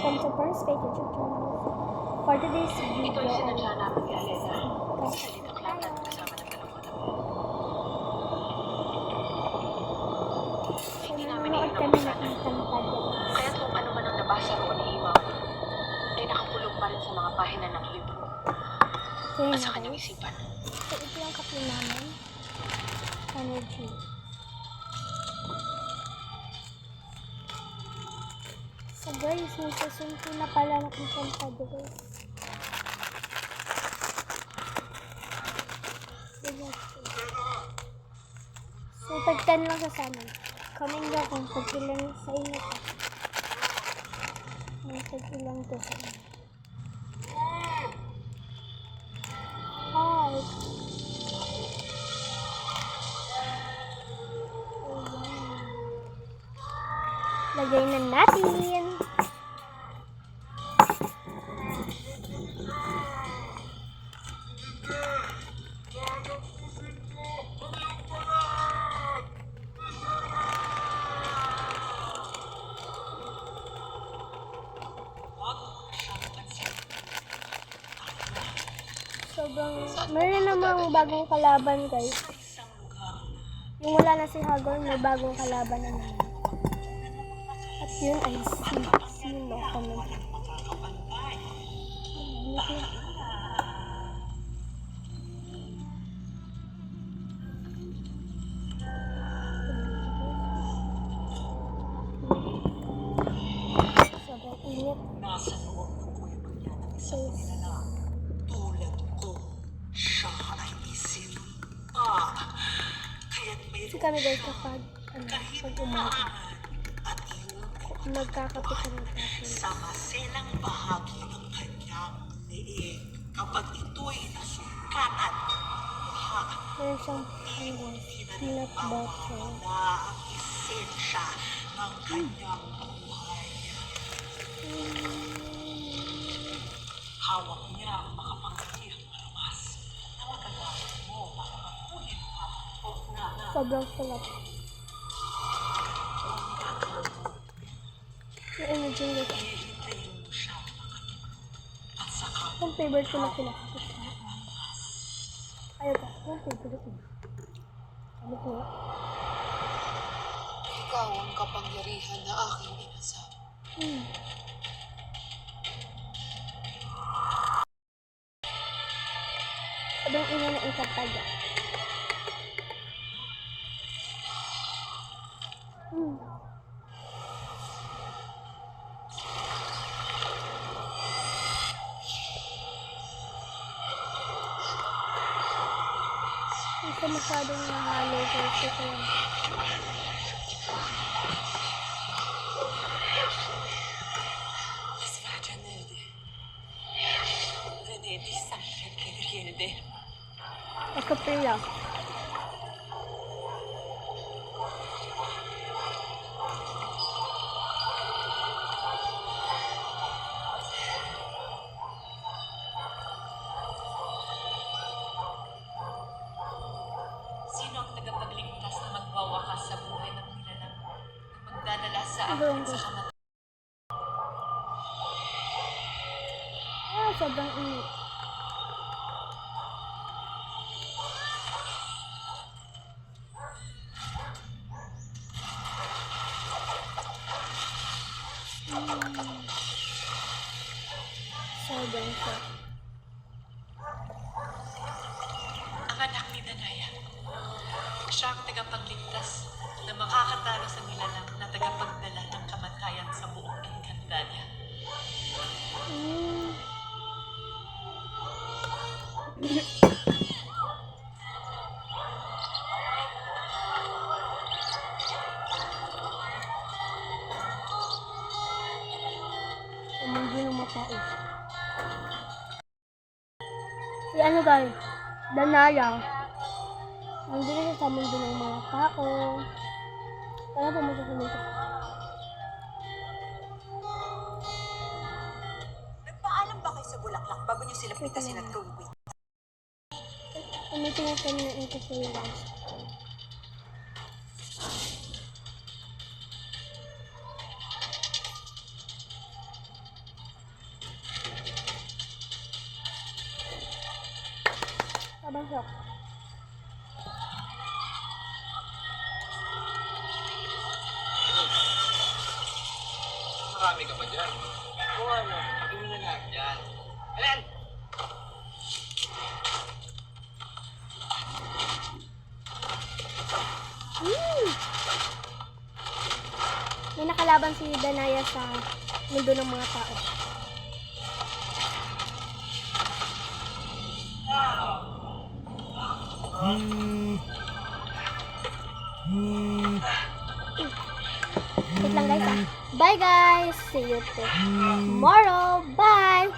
welcome to First Page YouTube channel. For today's video, ito ay sinadya namin ni Alena. Salitang lakad kasama ng dalawa na. Hindi namin nanonood iyon kami ang ng isang tagya. Kaya't kung ano man ang nabasa roon ni Himaw, ay nakakulong pa rin sa mga pahina ng libro at sa kanyang isipan. So ito yung kape namin. Energy. So guys, nagsasunto na pala ng isang tagya guys. So tagtan lang sa amin. Comment nyo kung tag-ilang sa inyo pa. May tag-ilang to sa inyo. Hi! Lagay na natin. Sobrang, meron namang bagong kalaban guys. Yung wala na si Hagor, may bagong kalaban na naman. At yun ay sino comment. Sobrang init. Nasa loob ng kuya niya ng isang Guys. kilala. Tulad ko, siya ay isinumpa. Kaya't may Kasi kami guys kapag, pag umaga, at iyon magkakape kami tayo. sa maselang bahagi ng kanyang leeg. Kapag ito'y nasukatan, Meron siyang peanut butter. wala ang esensya ng kanyang buhay. Hawak niya ang makapangyarihang armas na magagamit mo para makuhin ang na Sobrang sarap. Yung energy guys. hihintayin mo siya makatulog. At saka Yung favorite ko na kinakapit. Ayaw ka. Yung favorite ko. Sabi ko nga. Ikaw ang kapangyarihan na aking inasal. Sobrang ina na isang tagya. Hindi ko masyadong nahalo guys. Ito lang. Venedi sempre che riede. Nakape lang. Sino ang tagapagligtas na magwawakas sa buhay ng nilalang na magdadala sa Sobrang akin sa gusto. kamatayan? Sobrang init. Sobrang sarap. Ang anak ni Danaya. Siya ang tagapagligtas na makakatalo sa nilalang na tagapagdala ng kamatayan sa buong Encantadia. Hindi na matao. Si ano guys, Danaya. Nandun na sa mundo ng mga tao. Kaya pumunta sa mundo. Nagpaalam ba kayo sa bulaklak bago niyo sila pitasin at gawin? Umitingin kami ng interference. Abang shock. Marami ka ba dyan? Oo, ano? Sabi mo na lahat dyan. Alan! May nakalaban si Danaya sa mundo ng mga tao. Wait lang guys ah. Bye guys! See you tomorrow! Bye!